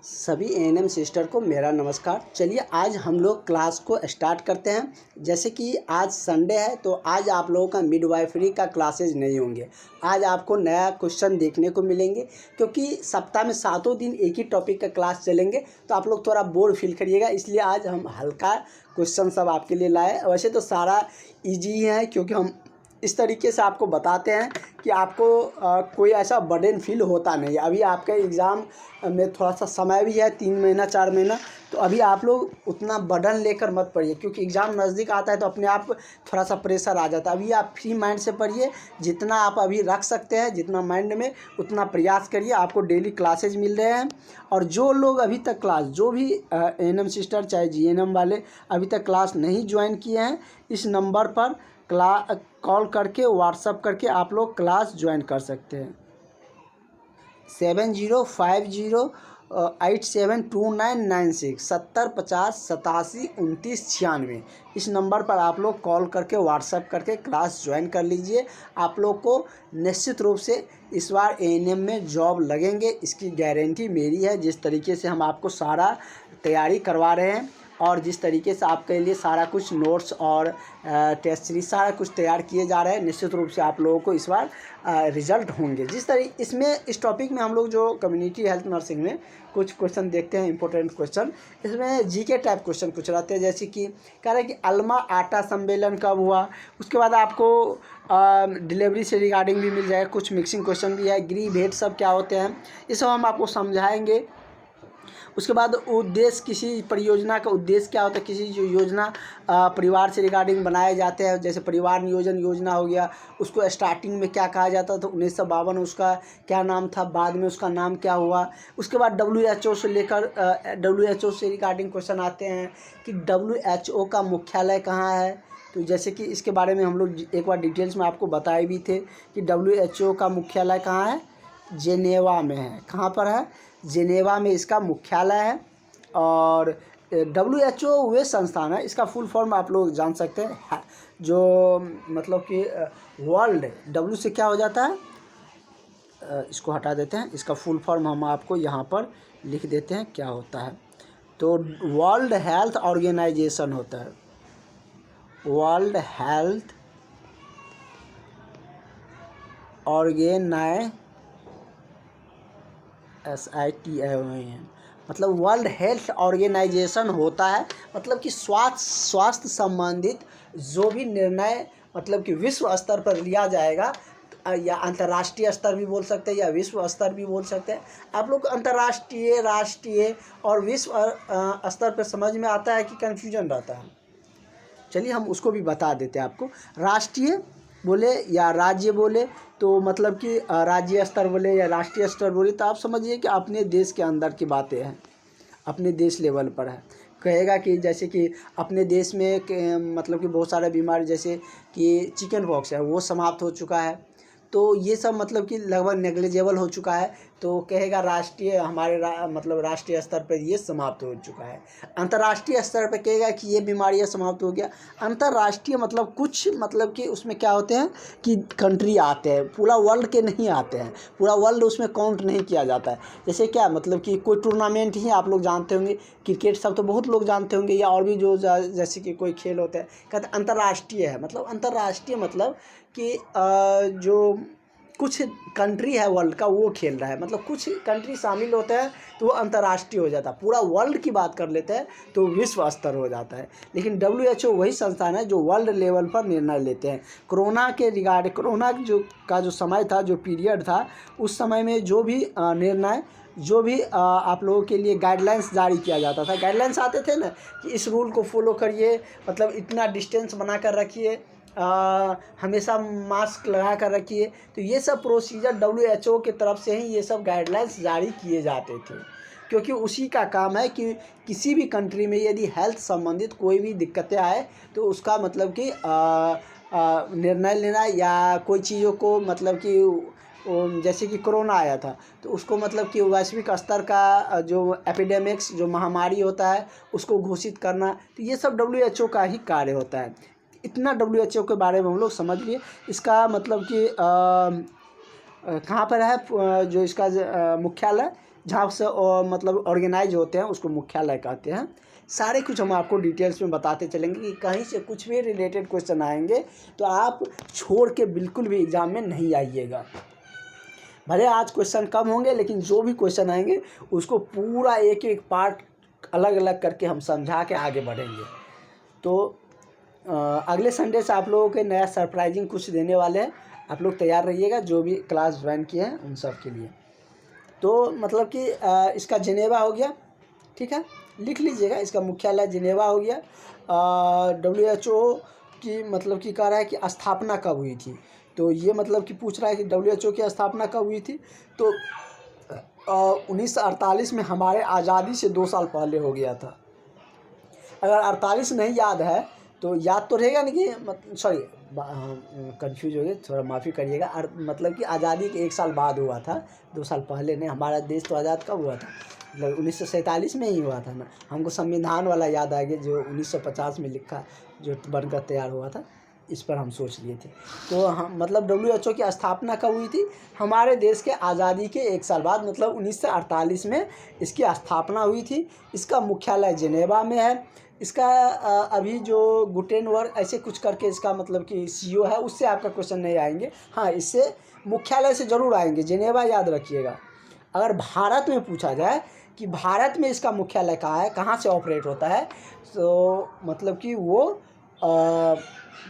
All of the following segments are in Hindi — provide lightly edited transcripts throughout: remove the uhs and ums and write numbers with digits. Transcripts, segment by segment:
सभी एएनएम सिस्टर को मेरा नमस्कार। चलिए आज हम लोग क्लास को स्टार्ट करते हैं। जैसे कि आज संडे है तो आज आप लोगों का मिडवाइफरी का क्लासेज नहीं होंगे। आज आपको नया क्वेश्चन देखने को मिलेंगे क्योंकि सप्ताह में 7 दिन एक ही टॉपिक का क्लास चलेंगे तो आप लोग थोड़ा बोर फील करिएगा, इसलिए आज हम हल्का क्वेश्चन सब आपके लिए लाए। वैसे तो सारा ईजी ही है क्योंकि हम इस तरीके से आपको बताते हैं कि आपको कोई ऐसा बर्डन फील होता नहीं। अभी आपके एग्ज़ाम में थोड़ा सा समय भी है, 3 महीना 4 महीना, तो अभी आप लोग उतना बर्डन लेकर मत पढ़िए क्योंकि एग्ज़ाम नज़दीक आता है तो अपने आप थोड़ा सा प्रेशर आ जाता है। अभी आप फ्री माइंड से पढ़िए, जितना आप अभी रख सकते हैं, जितना माइंड में उतना प्रयास करिए। आपको डेली क्लासेज मिल रहे हैं और जो लोग अभी तक क्लास, जो भी एएनएम सिस्टर चाहे जीएनएम वाले अभी तक क्लास नहीं ज्वाइन किए हैं, इस नंबर पर कॉल करके व्हाट्सअप करके आप लोग क्लास ज्वाइन कर सकते हैं। 7050872996 7050872996। इस नंबर पर आप लोग कॉल करके व्हाट्सअप करके क्लास ज्वाइन कर लीजिए। आप लोग को निश्चित रूप से इस बार एएनएम में जॉब लगेंगे, इसकी गारंटी मेरी है। जिस तरीके से हम आपको सारा तैयारी करवा रहे हैं और जिस तरीके से आपके लिए सारा कुछ नोट्स और टेस्ट सीरीज सारा कुछ तैयार किए जा रहे हैं, निश्चित रूप से आप लोगों को इस बार रिजल्ट होंगे। जिस तरीके इसमें इस टॉपिक में हम लोग जो कम्युनिटी हेल्थ नर्सिंग में कुछ क्वेश्चन देखते हैं, इंपॉर्टेंट क्वेश्चन। इसमें जीके टाइप क्वेश्चन कुछ रहते हैं, जैसे कि कह रहे हैं कि अल्मा आटा सम्मेलन कब हुआ। उसके बाद आपको डिलीवरी से रिगार्डिंग भी मिल जाएगा, कुछ मिक्सिंग क्वेश्चन भी है। ग्री भेद सब क्या होते हैं ये सब हम आपको समझाएंगे। उसके बाद उद्देश्य, किसी परियोजना का उद्देश्य क्या होता है। किसी जो योजना परिवार से रिगार्डिंग बनाए जाते हैं, जैसे परिवार नियोजन योजना हो गया, उसको स्टार्टिंग में क्या कहा जाता था, 1952 उसका क्या नाम था, बाद में उसका नाम क्या हुआ। उसके बाद WHO से लेकर WHO से रिगार्डिंग क्वेश्चन आते हैं कि WHO का मुख्यालय कहाँ है। तो जैसे कि इसके बारे में हम लोग एक बार डिटेल्स में आपको बताए भी थे कि WHO का मुख्यालय कहाँ है, जेनेवा में है। कहाँ पर है, जेनेवा में इसका मुख्यालय है। और WHO वे संस्थान है, इसका फुल फॉर्म आप लोग जान सकते हैं, जो मतलब कि वर्ल्ड, W से क्या हो जाता है, इसको हटा देते हैं, इसका फुल फॉर्म हम आपको यहाँ पर लिख देते हैं क्या होता है। तो वर्ल्ड हेल्थ ऑर्गेनाइजेशन होता है, वर्ल्ड हेल्थ SITION, मतलब वर्ल्ड हेल्थ ऑर्गेनाइजेशन होता है। मतलब कि स्वास्थ्य संबंधित जो भी निर्णय मतलब कि विश्व स्तर पर लिया जाएगा, या अंतर्राष्ट्रीय स्तर भी बोल सकते हैं या विश्व स्तर भी बोल सकते हैं। आप लोग अंतर्राष्ट्रीय, राष्ट्रीय और विश्व स्तर पर समझ में आता है कि कन्फ्यूजन रहता है। चलिए हम उसको भी बता देते हैं आपको। राष्ट्रीय बोले या राज्य बोले तो मतलब कि राज्य स्तर बोले या राष्ट्रीय स्तर बोले तो आप समझिए कि अपने देश के अंदर की बातें हैं, अपने देश लेवल पर है। कहेगा कि जैसे कि अपने देश में मतलब कि बहुत सारे बीमारी, जैसे कि चिकन पॉक्स है, वो समाप्त हो चुका है, तो ये सब मतलब कि लगभग नेग्लिजिबल हो चुका है। तो कहेगा राष्ट्रीय, हमारे मतलब राष्ट्रीय स्तर पर ये समाप्त हो चुका है। अंतर्राष्ट्रीय स्तर पर कहेगा कि ये बीमारियाँ समाप्त हो गया। अंतर्राष्ट्रीय मतलब कुछ, मतलब कि उसमें क्या होते हैं कि कंट्री आते हैं, पूरा वर्ल्ड के नहीं आते हैं, पूरा वर्ल्ड उसमें काउंट नहीं किया जाता है। जैसे क्या मतलब कि कोई टूर्नामेंट ही आप लोग जानते होंगे, क्रिकेट सब तो बहुत लोग जानते होंगे, या और भी जो जैसे कि कोई खेल होता है, कहते हैं अंतर्राष्ट्रीय है। मतलब अंतर्राष्ट्रीय मतलब कि जो कुछ कंट्री है वर्ल्ड का वो खेल रहा है, मतलब कुछ कंट्री शामिल होते हैं तो वो अंतर्राष्ट्रीय हो जाता है। पूरा वर्ल्ड की बात कर लेते हैं तो विश्व स्तर हो जाता है। लेकिन WHO वही संस्थान है जो वर्ल्ड लेवल पर निर्णय लेते हैं। कोरोना के रिगार्ड, कोरोना जो समय था, जो पीरियड था, उस समय में जो भी निर्णय, जो भी आप लोगों के लिए गाइडलाइंस जारी किया जाता था, गाइडलाइंस आते थे ना कि इस रूल को फॉलो करिए, मतलब इतना डिस्टेंस बना कर रखिए, हमेशा मास्क लगा कर रखिए। तो ये सब प्रोसीजर WHO की तरफ से ही ये सब गाइडलाइंस जारी किए जाते थे, क्योंकि उसी का काम है कि किसी भी कंट्री में यदि हेल्थ संबंधित कोई भी दिक्कतें आए तो उसका मतलब कि निर्णय लेना, या कोई चीज़ों को मतलब कि जैसे कि कोरोना आया था तो उसको मतलब कि वैश्विक स्तर का जो एपिडेमिक्स, जो महामारी होता है, उसको घोषित करना, तो ये सब WHO का ही कार्य होता है। इतना WHO के बारे में हम लोग समझ लिए। इसका मतलब कि कहाँ पर है जो इसका मुख्यालय, जहाँ से मतलब ऑर्गेनाइज होते हैं उसको मुख्यालय कहते हैं। सारे कुछ हम आपको डिटेल्स में बताते चलेंगे कि कहीं से कुछ भी रिलेटेड क्वेश्चन आएंगे तो आप छोड़ के बिल्कुल भी एग्ज़ाम में नहीं आइएगा। भले आज क्वेश्चन कम होंगे लेकिन जो भी क्वेश्चन आएंगे उसको पूरा एक एक पार्ट अलग अलग करके हम समझा के आगे बढ़ेंगे। तो अगले संडे से आप लोगों के नया सरप्राइजिंग कुछ देने वाले हैं, आप लोग तैयार रहिएगा जो भी क्लास ज्वाइन किए हैं उन सब के लिए। तो मतलब कि इसका जिनेवा हो गया, ठीक है, लिख लीजिएगा, इसका मुख्यालय जिनेवा हो गया। WHO की मतलब कि कह रहा है कि स्थापना कब हुई थी, तो ये मतलब कि पूछ रहा है कि WHO की स्थापना कब हुई थी, तो 1948 में हमारे आज़ादी से 2 साल पहले हो गया था। अगर 48 नहीं याद है तो याद तो रहेगा नहीं कि सॉरी कंफ्यूज हो गए, थोड़ा माफ़ी करिएगा। मतलब कि आज़ादी के 1 साल बाद हुआ था, 2 साल पहले नहीं। हमारा देश तो आज़ाद कब हुआ था, मतलब 1947 में ही हुआ था ना। हमको संविधान वाला याद आ गया जो 1950 में लिखा, जो बनकर तैयार हुआ था, इस पर हम सोच लिए थे। तो हम मतलब WHO की स्थापना कब हुई थी, हमारे देश के आज़ादी के 1 साल बाद, मतलब 1948 में इसकी स्थापना हुई थी। इसका मुख्यालय जिनेवा में है। इसका अभी जो गुटेनबर्ग ऐसे कुछ करके इसका मतलब कि CEO है, उससे आपका क्वेश्चन नहीं आएंगे। हाँ, इससे मुख्यालय से ज़रूर आएंगे, जिनेवा याद रखिएगा। अगर भारत में पूछा जाए कि भारत में इसका मुख्यालय कहाँ है, कहाँ से ऑपरेट होता है, तो मतलब कि वो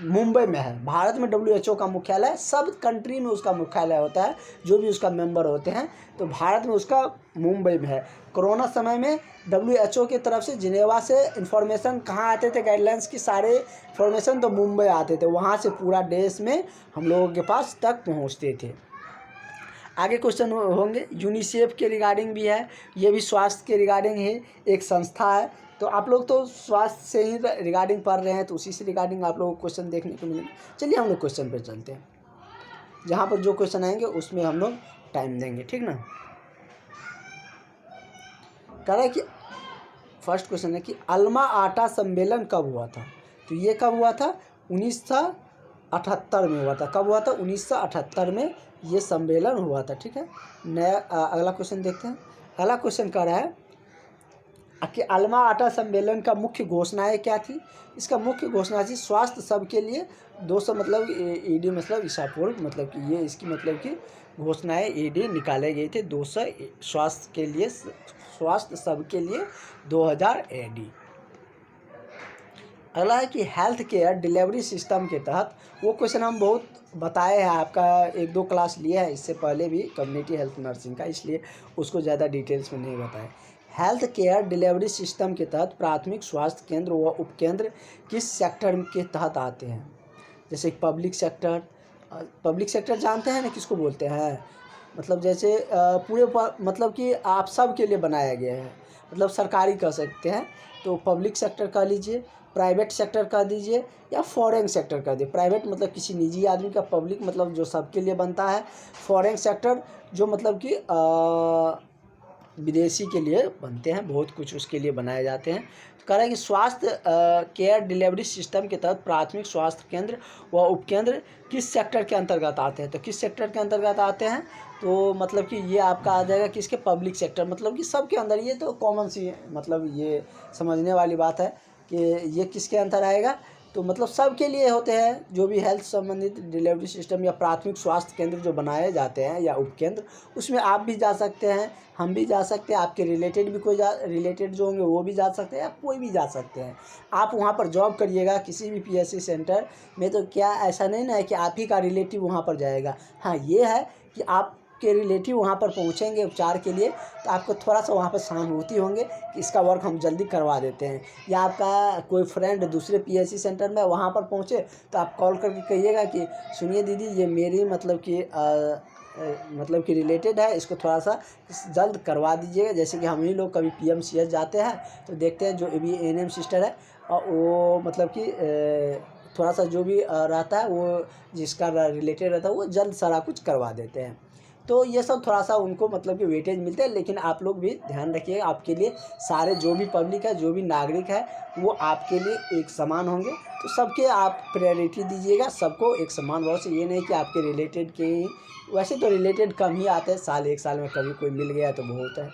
मुंबई में है। भारत में WHO का मुख्यालय, सब कंट्री में उसका मुख्यालय होता है, जो भी उसका मेंबर होते हैं, तो भारत में उसका मुंबई में है। कोरोना समय में WHO की तरफ से जिनेवा से इन्फॉर्मेशन कहाँ आते थे, गाइडलाइंस की सारे इन्फॉर्मेशन तो मुंबई आते थे, वहाँ से पूरा देश में हम लोगों के पास तक पहुँचते थे। आगे क्वेश्चन होंगे, यूनिसेफ के रिगार्डिंग भी है, ये भी स्वास्थ्य के रिगार्डिंग है, एक संस्था है। तो आप लोग तो स्वास्थ्य से ही रिगार्डिंग पढ़ रहे हैं, तो उसी से रिगार्डिंग आप लोगों को क्वेश्चन देखने को मिलेंगे। चलिए हम लोग क्वेश्चन पे चलते हैं, जहाँ पर जो क्वेश्चन आएंगे उसमें हम लोग टाइम देंगे, ठीक ना। कह रहा है कि फर्स्ट क्वेश्चन है कि अल्मा आटा सम्मेलन कब हुआ था, तो ये कब हुआ था, 1978 में हुआ था। कब हुआ था, 1978 में ये सम्मेलन हुआ था, ठीक है। नया अगला क्वेश्चन देखते हैं। अगला क्वेश्चन कह रहा है कि अल्मा आटा सम्मेलन का मुख्य घोषणाएं क्या थी। इसका मुख्य घोषणा थी स्वास्थ्य सबके लिए 200, मतलब ED मतलब ईसा पूर्व, मतलब कि ये इसकी मतलब कि घोषणाएं ED निकाले गए थे 200 स्वास्थ्य के लिए, स्वास्थ्य सबके लिए 2000 AD। अगला है कि हेल्थ केयर डिलीवरी सिस्टम के तहत, वो क्वेश्चन हम बहुत बताए हैं, आपका 1-2 क्लास लिया है इससे पहले भी कम्युनिटी हेल्थ नर्सिंग का, इसलिए उसको ज़्यादा डिटेल्स में नहीं बताए। हेल्थ केयर डिलीवरी सिस्टम के तहत प्राथमिक स्वास्थ्य केंद्र व उपकेंद्र किस सेक्टर के तहत आते हैं, जैसे पब्लिक सेक्टर। पब्लिक सेक्टर जानते हैं ना किसको बोलते हैं, मतलब जैसे पूरे मतलब कि आप सब के लिए बनाया गया है, मतलब सरकारी कह सकते हैं, तो पब्लिक सेक्टर कह लीजिए, प्राइवेट सेक्टर कह दीजिए, या फॉरेन सेक्टर कह दीजिए। प्राइवेट मतलब किसी निजी आदमी का, पब्लिक मतलब जो सबके लिए बनता है, फॉरेन सेक्टर जो मतलब कि विदेशी के लिए बनते हैं, बहुत कुछ उसके लिए बनाए जाते हैं। तो कह रहा है कि स्वास्थ्य केयर डिलीवरी सिस्टम के तहत प्राथमिक स्वास्थ्य केंद्र व उपकेंद्र किस सेक्टर के अंतर्गत आते हैं, तो किस सेक्टर के अंतर्गत आते हैं, तो मतलब कि ये आपका आ जाएगा किसके, पब्लिक सेक्टर, मतलब कि सबके अंदर। ये तो कॉमन सी मतलब ये समझने वाली बात है कि ये किसके अंदर आएगा, तो मतलब सबके लिए होते हैं, जो भी हेल्थ संबंधित डिलीवरी सिस्टम या प्राथमिक स्वास्थ्य केंद्र जो बनाए जाते हैं या उपकेंद्र, उसमें आप भी जा सकते हैं, हम भी जा सकते हैं, आपके रिलेटेड भी कोई रिलेटेड जो होंगे वो भी जा सकते हैं, या कोई भी जा सकते हैं। आप वहाँ पर जॉब करिएगा किसी भी PSC सेंटर में, तो क्या ऐसा नहीं ना है कि आप ही का रिलेटिव वहाँ पर जाएगा। हाँ, ये है कि आप के रिलेटिव वहाँ पर पहुँचेंगे उपचार के लिए, तो आपको थोड़ा सा वहाँ पर सहानुभूति होंगे कि इसका वर्क हम जल्दी करवा देते हैं। या आपका कोई फ्रेंड दूसरे PSC सेंटर में वहाँ पर पहुँचे, तो आप कॉल करके कहिएगा कि सुनिए दीदी, ये मेरी मतलब कि रिलेटेड है, इसको थोड़ा सा जल्द करवा दीजिएगा। जैसे कि हम ही लोग कभी PMCH जाते हैं तो देखते हैं जो भी ANM सिस्टर है, और वो मतलब कि थोड़ा सा जो भी रहता है, वो जिसका रिलेटेड रहता है वो जल्द सारा कुछ करवा देते हैं। तो ये सब थोड़ा सा उनको मतलब कि वेटेज मिलते हैं। लेकिन आप लोग भी ध्यान रखिए, आपके लिए सारे जो भी पब्लिक है, जो भी नागरिक है, वो आपके लिए एक समान होंगे। तो सबके आप प्रायोरिटी दीजिएगा, सबको एक समान भाव से। ये नहीं कि आपके रिलेटेड के ही, वैसे तो रिलेटेड कम ही आते हैं, साल एक साल में कभी कोई मिल गया तो बहुत है।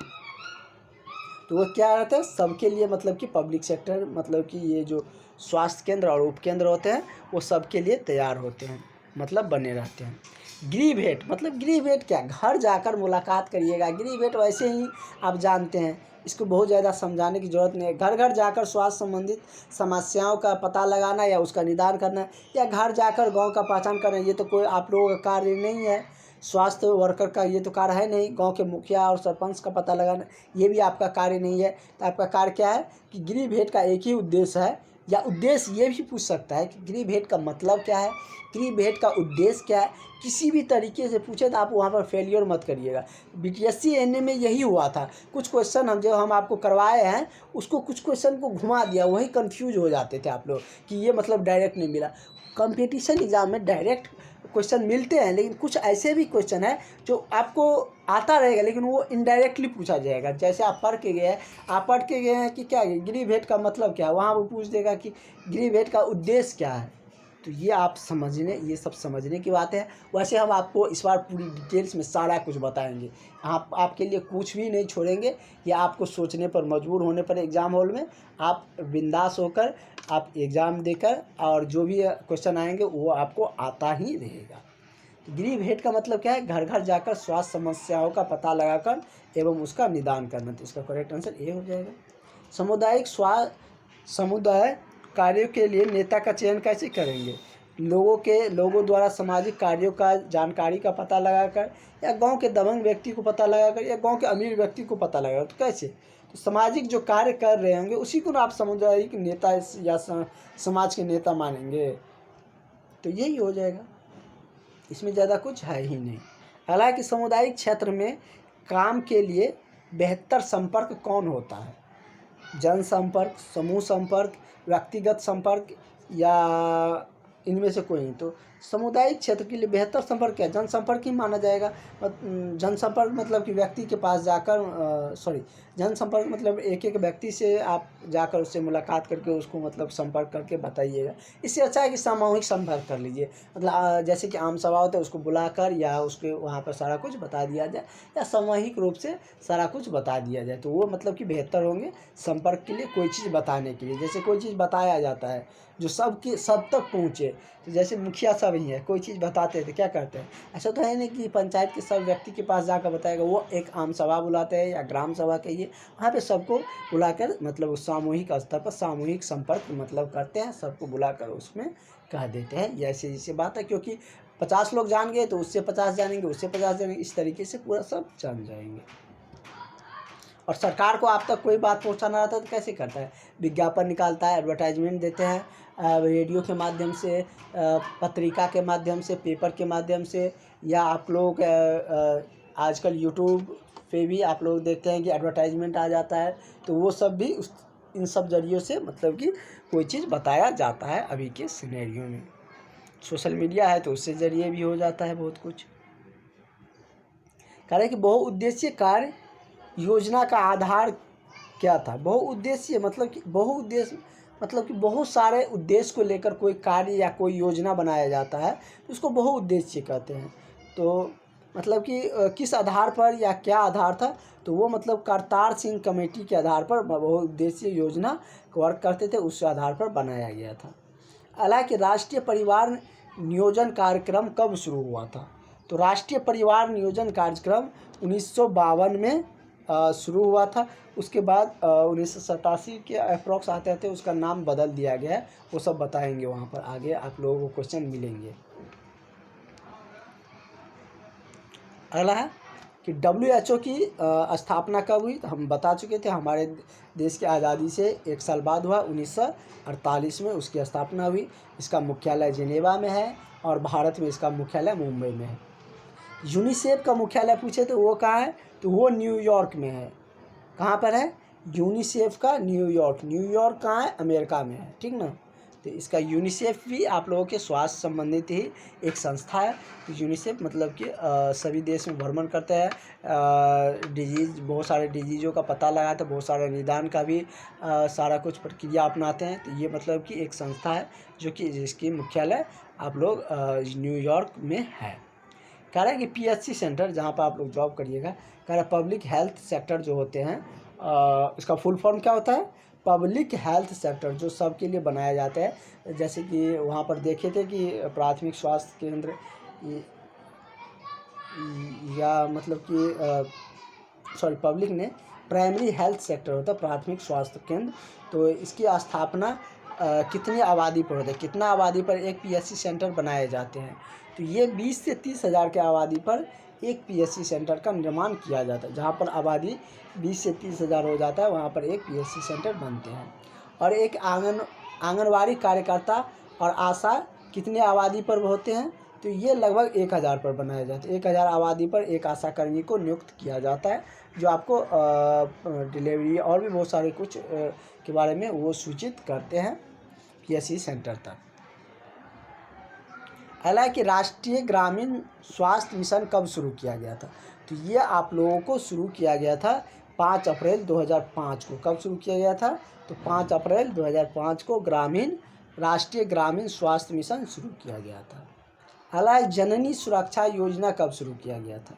तो वो क्या रहता है सबके लिए, मतलब कि पब्लिक सेक्टर, मतलब कि ये जो स्वास्थ्य केंद्र और उपकेंद्र होते हैं वो सबके लिए तैयार होते हैं, मतलब बने रहते हैं। गृह भेंट, मतलब गृह भेंट क्या, घर जाकर मुलाकात करिएगा। गृह भेंट वैसे ही आप जानते हैं, इसको बहुत ज़्यादा समझाने की ज़रूरत नहीं है। घर घर जाकर स्वास्थ्य संबंधित समस्याओं का पता लगाना या उसका निदान करना, या घर जाकर गांव का पहचान करना, ये तो कोई आप लोगों का कार्य नहीं है। स्वास्थ्य वर्कर का ये तो कार्य है नहीं। गांव के मुखिया और सरपंच का पता लगाना, ये भी आपका कार्य नहीं है। तो आपका कार्य क्या है कि गृह भेंट का एक ही उद्देश्य है, या उद्देश्य ये भी पूछ सकता है कि गृह भेंट का मतलब क्या है, गृह भेंट का उद्देश्य क्या है। किसी भी तरीके से पूछे तो आप वहाँ पर फेलियर मत करिएगा। बीपीएससी एनए में यही हुआ था। कुछ क्वेश्चन हम आपको करवाए हैं, उसको कुछ क्वेश्चन को घुमा दिया, वही कंफ्यूज हो जाते थे आप लोग कि ये मतलब डायरेक्ट नहीं मिला। कंपटीशन एग्ज़ाम में डायरेक्ट क्वेश्चन मिलते हैं, लेकिन कुछ ऐसे भी क्वेश्चन है जो आपको आता रहेगा लेकिन वो इनडायरेक्टली पूछा जाएगा। जैसे आप पढ़ के गए हैं, कि क्या गृह भेंट का मतलब क्या है, वहाँ वो पूछ देगा कि गृह भेंट का उद्देश्य क्या है। तो ये आप समझने, ये सब समझने की बात है। वैसे हम आपको इस बार पूरी डिटेल्स में सारा कुछ बताएंगे। आपके लिए कुछ भी नहीं छोड़ेंगे। ये आपको सोचने पर मजबूर होने पर एग्ज़ाम हॉल में आप बिंदास होकर आप एग्ज़ाम देकर, और जो भी क्वेश्चन आएंगे वो आपको आता ही रहेगा। गृह भेंट का मतलब क्या है, घर घर जाकर स्वास्थ्य समस्याओं का पता लगाकर एवं उसका निदान करना। तो इसका करेक्ट आंसर ये हो जाएगा। समुदाय कार्यों के लिए नेता का चयन कैसे करेंगे, लोगों द्वारा सामाजिक कार्यों का जानकारी का पता लगाकर, या गांव के दबंग व्यक्ति को पता लगाकर, या गांव के अमीर व्यक्ति को पता लगाकर। तो कैसे, तो सामाजिक जो कार्य कर रहे होंगे उसी को आप सामुदायिक नेता या समाज के नेता मानेंगे। तो यही हो जाएगा, इसमें ज़्यादा कुछ है ही नहीं। हालांकि सामुदायिक क्षेत्र में काम के लिए बेहतर संपर्क कौन होता है, जनसंपर्क, समूह संपर्क, व्यक्तिगत संपर्क, या इनमें से कोई नहीं। तो सामुदायिक क्षेत्र के लिए बेहतर संपर्क क्या, जनसंपर्क ही माना जाएगा। जनसंपर्क मतलब कि व्यक्ति के पास जाकर, जनसंपर्क मतलब एक एक व्यक्ति से आप जाकर उससे मुलाकात करके उसको मतलब संपर्क करके बताइएगा। इससे अच्छा है कि सामूहिक संपर्क कर लीजिए। मतलब जैसे कि आम सभा होता है, उसको बुलाकर या उसके वहाँ पर सारा कुछ बता दिया जाए, या सामूहिक रूप से सारा कुछ बता दिया जाए, तो वो मतलब कि बेहतर होंगे संपर्क के लिए, कोई चीज़ बताने के लिए। जैसे कोई चीज़ बताया जाता है जो सब तक पहुँचे, तो जैसे मुखिया सब ही है, कोई चीज़ बताते हैं तो क्या करते हैं, ऐसा तो है नहीं कि पंचायत के सब व्यक्ति के पास जाकर बताएगा। वो एक आम सभा बुलाते हैं या ग्राम सभा कहिए, वहाँ पे सबको बुलाकर मतलब उस सामूहिक स्तर पर सामूहिक संपर्क मतलब करते हैं, सबको बुलाकर उसमें कह देते हैं। ये ऐसी जैसी बात है, क्योंकि 50 लोग जान गए तो उससे 50 जानेंगे, उससे 50 जानेंगे, इस तरीके से पूरा सब जान जाएंगे। और सरकार को आप तक कोई बात पहुंचाना रहता है तो कैसे करता है, विज्ञापन निकालता है, एडवर्टाइजमेंट देते हैं, रेडियो के माध्यम से, पत्रिका के माध्यम से, पेपर के माध्यम से, या आप लोग आजकल यूट्यूब पे भी आप लोग देखते हैं कि एडवर्टाइजमेंट आ जाता है। तो वो सब भी इन सब जरियों से मतलब कि कोई चीज़ बताया जाता है। अभी के सिनेरियो में सोशल मीडिया है तो उससे ज़रिए भी हो जाता है बहुत कुछ। कह रहे कि बहुउद्देशीय कार्य योजना का आधार क्या था। बहुउद्देशीय मतलब कि बहुत सारे उद्देश्य को लेकर कोई कार्य या कोई योजना बनाया जाता है, तो उसको बहुउद्देशीय कहते हैं। तो मतलब कि किस आधार पर या क्या आधार था, तो वो मतलब करतार सिंह कमेटी के आधार पर बहुउद्देशीय योजना वर्क करते थे, उस आधार पर बनाया गया था। हालांकि राष्ट्रीय परिवार नियोजन कार्यक्रम कब शुरू हुआ था, तो राष्ट्रीय परिवार नियोजन कार्यक्रम 1952 में शुरू हुआ था। उसके बाद 1987 के अप्रॉक्स आते थे उसका नाम बदल दिया गया है, वो सब बताएंगे वहाँ पर आगे, आप लोगों को क्वेश्चन मिलेंगे। अगला है कि WHO की स्थापना कब हुई, तो हम बता चुके थे, हमारे देश की आज़ादी से 1 साल बाद हुआ, 1948 में उसकी स्थापना हुई। इसका मुख्यालय जिनेवा में है और भारत में इसका मुख्यालय मुंबई में है। यूनिसेफ का मुख्यालय पूछे तो वो कहाँ है, तो वो न्यूयॉर्क में है। कहाँ पर है, यूनिसेफ का न्यूयॉर्क कहाँ है, अमेरिका में है, ठीक ना। तो इसका यूनिसेफ भी आप लोगों के स्वास्थ्य संबंधित ही एक संस्था है। यूनिसेफ मतलब कि सभी देश में भ्रमण करता है, डिजीज़ बहुत सारे डिजीज़ों का पता लगाता है, बहुत सारे निदान का भी सारा कुछ प्रक्रिया अपनाते हैं। तो ये मतलब कि एक संस्था है जो कि जिसकी मुख्यालय आप लोग न्यूयॉर्क में है। कह रहा है कि PHC सेंटर जहाँ पर आप लोग जॉब करिएगा, कह रहा है पब्लिक हेल्थ सेक्टर जो होते हैं, इसका फुल फॉर्म क्या होता है? पब्लिक हेल्थ सेक्टर, जो सबके लिए बनाया जाता है। जैसे कि वहाँ पर देखे थे कि प्राथमिक स्वास्थ्य केंद्र या मतलब कि सॉरी पब्लिक ने प्राइमरी हेल्थ सेक्टर होता है, प्राथमिक स्वास्थ्य केंद्र। तो इसकी स्थापना कितनी आबादी पर होता है, कितना आबादी पर एक PHC सेंटर बनाए जाते हैं? तो ये 20 से 30 हज़ार के आबादी पर एक PHC सेंटर का निर्माण किया जाता है। जहाँ पर आबादी 20 से 30 हज़ार हो जाता है वहाँ पर एक PHC सेंटर बनते हैं। और एक आंगनवाड़ी कार्यकर्ता और आशा कितनी आबादी पर होते हैं? तो ये लगभग 1000 पर बनाया जाता है। 1000 आबादी पर एक आशा कर्मी को नियुक्त किया जाता है, जो आपको डिलीवरी और भी बहुत सारे कुछ के बारे में वो सूचित करते हैं PHC सेंटर तक। हालांकि राष्ट्रीय ग्रामीण स्वास्थ्य मिशन कब शुरू किया गया था? तो ये आप लोगों को शुरू किया गया था 5 अप्रैल 2005 को। कब शुरू किया गया था? तो 5 अप्रैल 2005 को राष्ट्रीय ग्रामीण स्वास्थ्य मिशन शुरू किया गया था। हालांकि जननी सुरक्षा योजना कब शुरू किया गया था?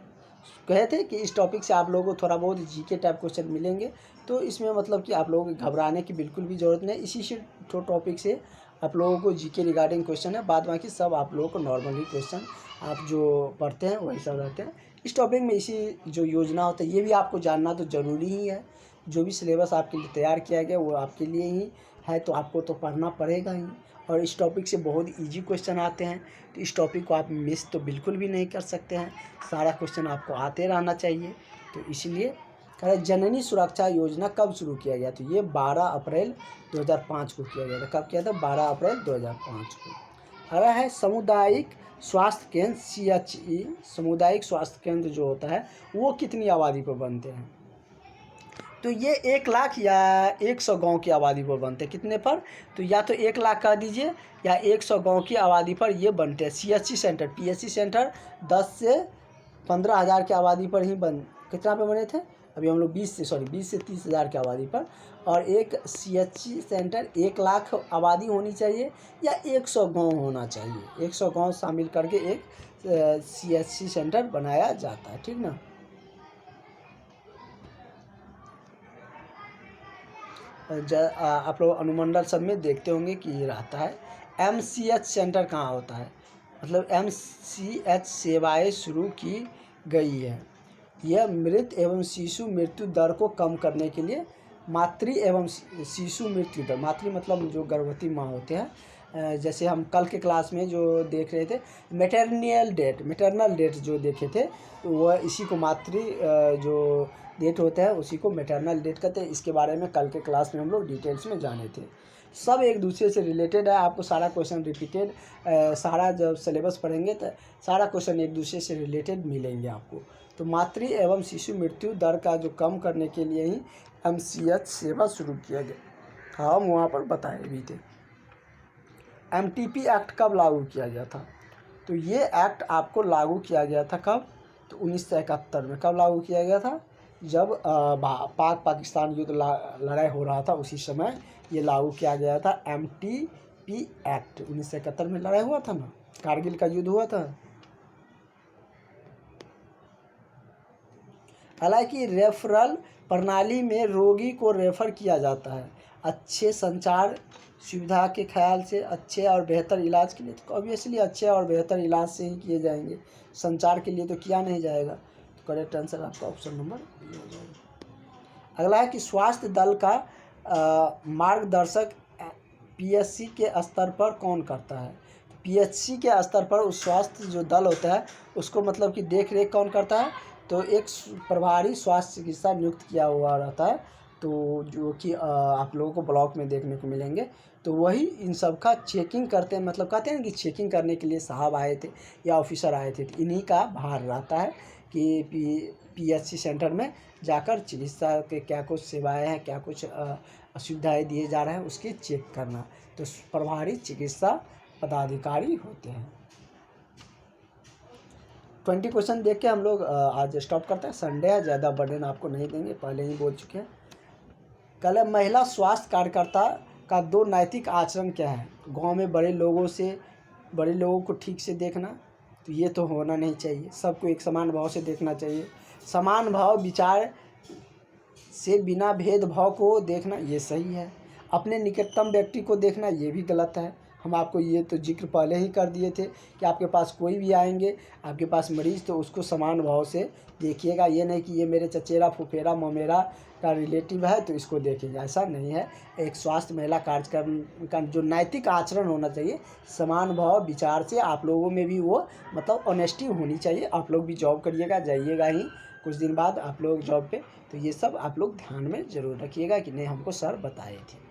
कहे थे कि इस टॉपिक से आप लोगों को थोड़ा बहुत GK टाइप क्वेश्चन मिलेंगे, तो इसमें मतलब कि आप लोगों को घबराने की बिल्कुल भी ज़रूरत नहीं। इसी से टॉपिक से आप लोगों को GK रिगार्डिंग क्वेश्चन है, बाद बाकी सब आप लोगों को नॉर्मली क्वेश्चन आप जो पढ़ते हैं वही सब रहते हैं। इस टॉपिक में इसी जो योजना होता है ये भी आपको जानना तो ज़रूरी ही है। जो भी सिलेबस आपके लिए तैयार किया गया वो आपके लिए ही है, तो आपको तो पढ़ना पड़ेगा ही। और इस टॉपिक से बहुत ईजी क्वेश्चन आते हैं, तो इस टॉपिक को आप मिस तो बिल्कुल भी नहीं कर सकते हैं। सारा क्वेश्चन आपको आते रहना चाहिए। तो इसलिए जननी सुरक्षा योजना कब शुरू किया गया? तो ये 12 अप्रैल 2005 को किया गया था। कब किया था? 12 अप्रैल 2005 को। अगला है सामुदायिक स्वास्थ्य केंद्र CHE। सामुदायिक स्वास्थ्य केंद्र जो होता है वो कितनी आबादी पर बनते हैं? तो ये 1 लाख या 100 गांव की आबादी पर बनते हैं। कितने पर? तो या तो 1 लाख कह दीजिए या 100 गांव की आबादी पर ये बनते हैं। CHC सेंटर, PHC सेंटर 10 से 15 हज़ार की आबादी पर ही कितना पे बने थे? अभी हम लोग 20 से 30 हज़ार की आबादी पर। और एक CHC सेंटर 1 लाख आबादी होनी चाहिए या 100 गाँव होना चाहिए। 100 गाँव शामिल करके एक CHC सेंटर बनाया जाता है, ठीक ना। आप लोग अनुमंडल सब में देखते होंगे कि ये रहता है। MCH सेंटर कहाँ होता है? मतलब MCH सेवाएं शुरू की गई है। यह मृत एवं शिशु मृत्यु दर को कम करने के लिए मातृ एवं शिशु मृत्यु दर, मातृ मतलब जो गर्भवती माँ होते हैं, जैसे हम कल के क्लास में जो देख रहे थे मैटरनल डेट जो देखे थे, तो वह इसी को मातृ जो डेट होता है उसी को मैटरनल डेट कहते हैं। इसके बारे में कल के क्लास में हम लोग डिटेल्स में जाने थे। सब एक दूसरे से रिलेटेड है। आपको सारा क्वेश्चन रिपीटेड, सारा जब सिलेबस पढ़ेंगे तो सारा क्वेश्चन एक दूसरे से रिलेटेड मिलेंगे आपको। तो मातृ एवं शिशु मृत्यु दर का जो कम करने के लिए ही MCH सेवा शुरू किया गया। हम वहाँ पर बताए भी थे। MTP एक्ट कब लागू किया गया था? तो ये एक्ट आपको लागू किया गया था कब? तो 1971 में। कब लागू किया गया था? जब पाकिस्तान युद्ध लड़ाई हो रहा था उसी समय ये लागू किया गया था। MTP एक्ट 1971 में लड़ाई हुआ था ना, कारगिल का युद्ध हुआ था। हालांकि रेफरल प्रणाली में रोगी को रेफर किया जाता है अच्छे संचार सुविधा के ख्याल से, अच्छे और बेहतर इलाज के लिए। तो ऑब्वियसली अच्छे और बेहतर इलाज से ही किए जाएंगे, संचार के लिए तो किया नहीं जाएगा। तो करेक्ट आंसर आपका ऑप्शन नंबर बी हो जाएगा। अगला है कि स्वास्थ्य दल का मार्गदर्शक PHC के स्तर पर कौन करता है? PHC के स्तर पर उस स्वास्थ्य जो दल होता है उसको मतलब कि देख रेख कौन करता है? तो एक प्रभारी स्वास्थ्य चिकित्सा नियुक्त किया हुआ रहता है, तो जो कि आप लोगों को ब्लॉक में देखने को मिलेंगे। तो वही इन सब का चेकिंग करते हैं, मतलब कहते हैं कि चेकिंग करने के लिए साहब आए थे या ऑफिसर आए थे। तो इन्हीं का भार रहता है कि पीएचसी सेंटर में जाकर चिकित्सा के क्या कुछ सेवाएं हैं, क्या कुछ सुविधाएं दिए जा रहे हैं, उसकी चेक करना। तो प्रभारी चिकित्सा पदाधिकारी होते हैं। 20 क्वेश्चन देख के हम लोग आज स्टॉप करते हैं। संडे है, ज़्यादा बर्डन आपको नहीं देंगे, पहले ही बोल चुके हैं। कल है महिला स्वास्थ्य कार्यकर्ता का 2 नैतिक आचरण क्या है। गांव में बड़े लोगों को ठीक से देखना, तो ये तो होना नहीं चाहिए। सबको एक समान भाव से देखना चाहिए। समान भाव विचार से बिना भेदभाव को देखना, ये सही है। अपने निकटतम व्यक्ति को देखना, ये भी गलत है। हम आपको ये तो जिक्र पहले ही कर दिए थे कि आपके पास कोई भी आएंगे, आपके पास मरीज़, तो उसको समान भाव से देखिएगा। ये नहीं कि ये मेरे चचेरा फुफेरा ममेरा का रिलेटिव है तो इसको देखेंगे, ऐसा नहीं है। एक स्वास्थ्य महिला कार्यक्रम का जो नैतिक आचरण होना चाहिए, समान भाव विचार से आप लोगों में भी वो मतलब ऑनेस्टी होनी चाहिए। आप लोग भी जॉब करिएगा, जाइएगा ही कुछ दिन बाद आप लोग जॉब पे, तो ये सब आप लोग ध्यान में ज़रूर रखिएगा कि नहीं हमको सर बताए थे।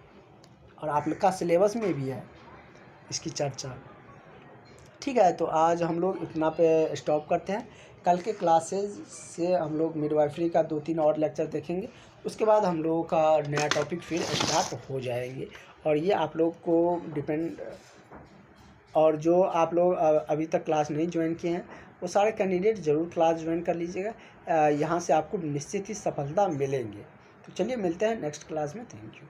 और आप लोग का सिलेबस में भी है इसकी चर्चा। ठीक है, तो आज हम लोग इतना पे स्टॉप करते हैं। कल के क्लासेस से हम लोग मिडवाइफरी का 2-3 और लेक्चर देखेंगे। उसके बाद हम लोगों का नया टॉपिक फिर स्टार्ट हो जाएंगे। और ये आप लोग को डिपेंड, और जो आप लोग अभी तक क्लास नहीं ज्वाइन किए हैं वो सारे कैंडिडेट ज़रूर क्लास ज्वाइन कर लीजिएगा। यहाँ से आपको निश्चित ही सफलता मिलेंगे। तो चलिए मिलते हैं नेक्स्ट क्लास में। Thank you.